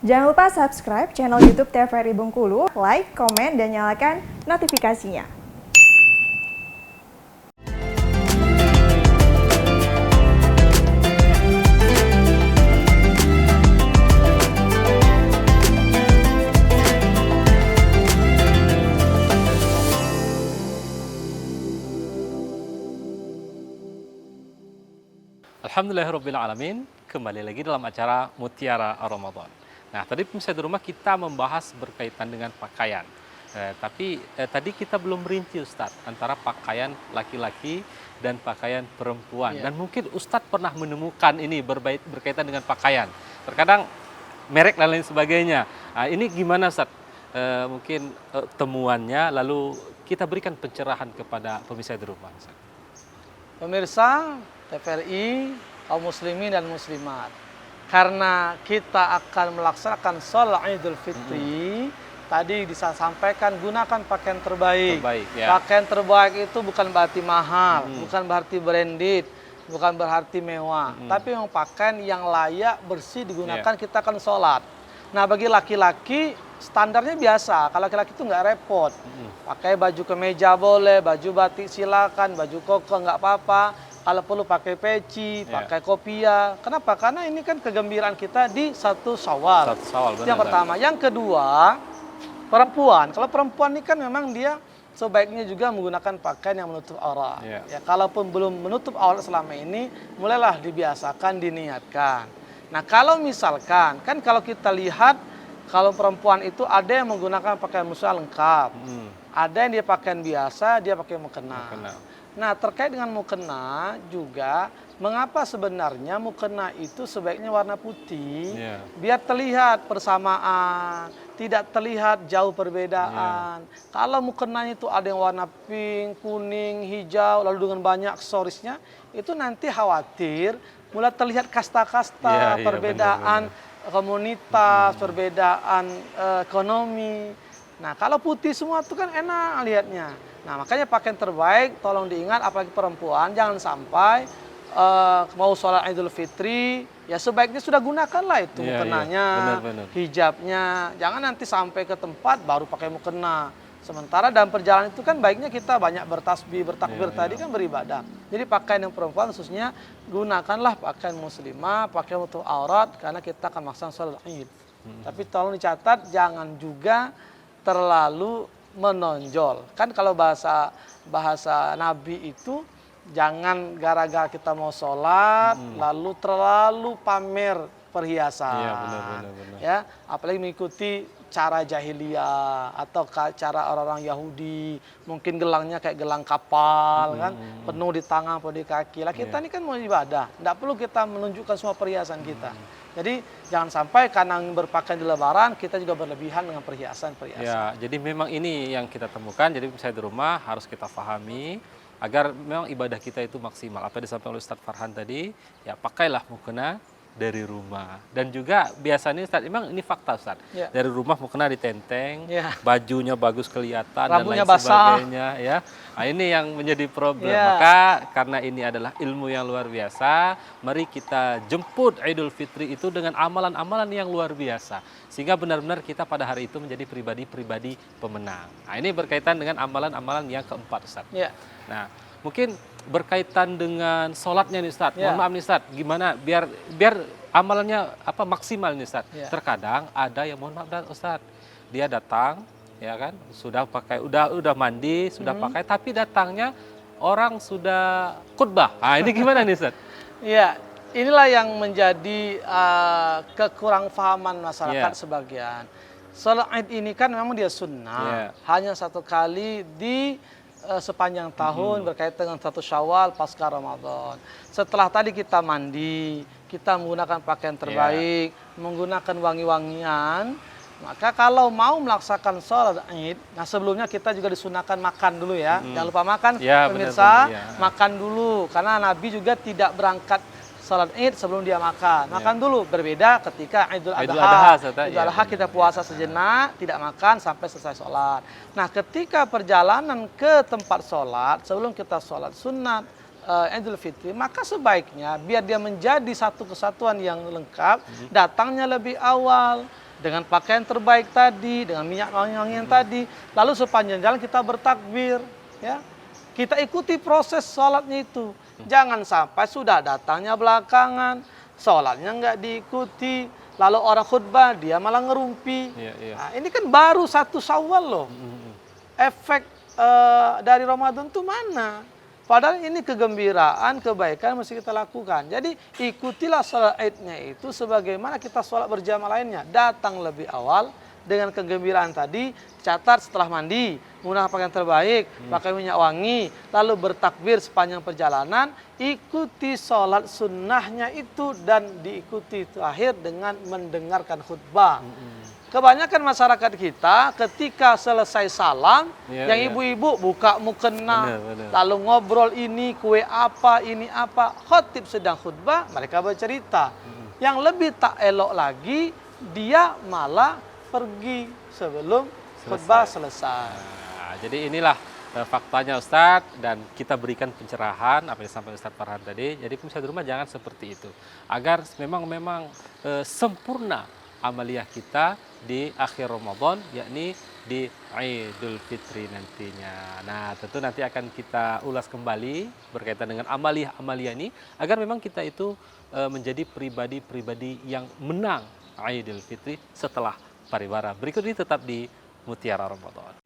Jangan lupa subscribe channel YouTube TVRI Bengkulu, like, komen, dan nyalakan notifikasinya. Alhamdulillahirrabbilalamin, kembali lagi dalam acara Mutiara Ramadan. Nah, tadi pemirsa di rumah kita membahas berkaitan dengan pakaian. Tadi kita belum merinci Ustadz antara pakaian laki-laki dan pakaian perempuan. Dan mungkin Ustadz pernah menemukan ini berkaitan dengan pakaian. Terkadang merek dan lain sebagainya. Nah, ini gimana Ustadz? Mungkin temuannya, lalu kita berikan pencerahan kepada pemirsa di rumah. Ustadz. Pemirsa TVRI, kaum muslimin dan muslimat, karena kita akan melaksanakan sholat Idul Fitri, tadi disampaikan gunakan pakaian terbaik. Ya. Pakaian terbaik itu bukan berarti mahal, bukan berarti branded, bukan berarti mewah, tapi memang pakaian yang layak, bersih digunakan kita akan sholat. Nah, bagi laki-laki standarnya biasa. Kalau laki-laki itu nggak repot. Pakai baju kemeja boleh, baju batik silakan, baju koko nggak apa-apa. Kalau perlu pakai peci, pakai kopiah. Kenapa? Karena ini kan kegembiraan kita di 1 Syawal. Yang pertama. Yang kedua, perempuan. Kalau perempuan ini kan memang dia sebaiknya juga menggunakan pakaian yang menutup aurat. Ya, kalaupun belum menutup aurat selama ini, mulailah dibiasakan, diniatkan. Nah, kalau misalkan, kan kalau kita lihat, kalau perempuan itu ada yang menggunakan pakaian muslim lengkap. Ada yang dia pakaian biasa, dia pakai mukena. Nah, terkait dengan mukena juga, mengapa sebenarnya mukena itu sebaiknya warna putih, biar terlihat persamaan, tidak terlihat jauh perbedaan. Kalau mukenanya itu ada yang warna pink, kuning, hijau, lalu dengan banyak aksesorisnya, itu nanti khawatir mulai terlihat kasta-kasta, perbedaan komunitas, perbedaan ekonomi. Nah, kalau putih semua itu kan enak lihatnya. Nah, makanya pakaian terbaik tolong diingat, apalagi perempuan, jangan sampai mau sholat Idul Fitri, ya sebaiknya sudah gunakanlah itu mukenanya, hijabnya. Jangan nanti sampai ke tempat baru pakai mukena. Sementara dalam perjalanan itu kan baiknya kita banyak bertasbih, bertakbir tadi kan beribadah. Jadi pakaian yang perempuan khususnya gunakanlah pakaian muslimah, pakaian untuk aurat, karena kita akan melaksanakan sholat Id. Tapi tolong dicatat, jangan juga terlalu menonjol. Kan kalau bahasa Nabi itu, jangan gara-gara kita mau sholat lalu terlalu pamer perhiasan. Ya, apalagi mengikuti cara jahiliyah atau cara orang-orang Yahudi, mungkin gelangnya kayak gelang kapal kan, penuh di tangan, penuh di kaki. Lah kita ini kan mau ibadah, tidak perlu kita menunjukkan semua perhiasan kita. Jadi jangan sampai karena berpakaian di Lebaran kita juga berlebihan dengan perhiasan-perhiasan. Ya, jadi memang ini yang kita temukan. Jadi saya di rumah harus kita pahami agar memang ibadah kita itu maksimal. Apa yang disampaikan oleh Ustadz Farhan tadi, ya pakailah mukena dari rumah. Dan juga biasanya Ustadz, memang ini fakta Ustadz, dari rumah mukena ditenteng, bajunya bagus kelihatan, rambutnya dan lain basah. sebagainya. Ya. Nah, ini yang menjadi problem. Maka karena ini adalah ilmu yang luar biasa, mari kita jemput Idul Fitri itu dengan amalan-amalan yang luar biasa. Sehingga benar-benar kita pada hari itu menjadi pribadi-pribadi pemenang. Nah, ini berkaitan dengan amalan-amalan yang keempat Ustadz. Nah, mungkin berkaitan dengan sholatnya nih Ustadz, mohon maaf nih Ustadz, gimana biar amalannya maksimal nih Ustadz. Terkadang ada yang mohon maaf Ustadz, dia datang ya kan, sudah pakai, udah mandi, sudah pakai, tapi datangnya orang sudah khutbah. Nah, ini gimana nih Ustadz? Iya, inilah yang menjadi kekurangpahaman masyarakat sebagian. Sholat Id ini kan memang dia sunnah, hanya 1 kali di sepanjang tahun berkaitan dengan 1 Syawal pasca Ramadan. Setelah tadi kita mandi, kita menggunakan pakaian terbaik, menggunakan wangi-wangian, maka kalau mau melaksanakan sholat Id, nah sebelumnya kita juga disunahkan makan dulu ya. Jangan lupa makan, pemirsa, makan dulu. Karena Nabi juga tidak berangkat sholat Id sebelum dia makan. Makan dulu, berbeda ketika Idul Adha. Idul Adha kita puasa sejenak, tidak makan sampai selesai sholat. Nah, ketika perjalanan ke tempat sholat, sebelum kita sholat sunat Idul Fitri, maka sebaiknya biar dia menjadi satu kesatuan yang lengkap, datangnya lebih awal. dengan pakaian terbaik tadi, dengan minyak wangi-wangian tadi, lalu sepanjang jalan kita bertakbir, ya. Kita ikuti proses sholatnya itu. Jangan sampai sudah datangnya belakangan, sholatnya nggak diikuti, lalu orang khutbah dia malah ngerumpi. Iya, iya. Nah, ini kan baru 1 Syawal loh. Efek dari Ramadan itu mana? Padahal ini kegembiraan, kebaikan mesti kita lakukan. Jadi ikutilah sholat Idnya itu sebagaimana kita sholat berjamaah lainnya. Datang lebih awal dengan kegembiraan tadi, catat setelah mandi, menggunakan pakaian terbaik, pakai minyak wangi, lalu bertakbir sepanjang perjalanan, ikuti sholat sunnahnya itu dan diikuti terakhir dengan mendengarkan khutbah. Kebanyakan masyarakat kita ketika selesai salam, Iya, yang iya. ibu-ibu buka mukena, Benar, benar. lalu ngobrol ini, kue apa, ini apa. Khotib sedang khutbah, mereka bercerita. Yang lebih tak elok lagi, dia malah pergi sebelum khutbah selesai. Nah, jadi inilah faktanya Ustadz, dan kita berikan pencerahan apa yang disampaikan Ustadz Farhan tadi. Jadi pemirsa di rumah jangan seperti itu, agar memang sempurna amaliyah kita di akhir Ramadan, yakni di Idul Fitri nantinya. Nah, tentu nanti akan kita ulas kembali berkaitan dengan amaliyah ini, agar memang kita itu menjadi pribadi-pribadi yang menang Idul Fitri setelah paribara. Berikut ini tetap di Mutiara Ramadan.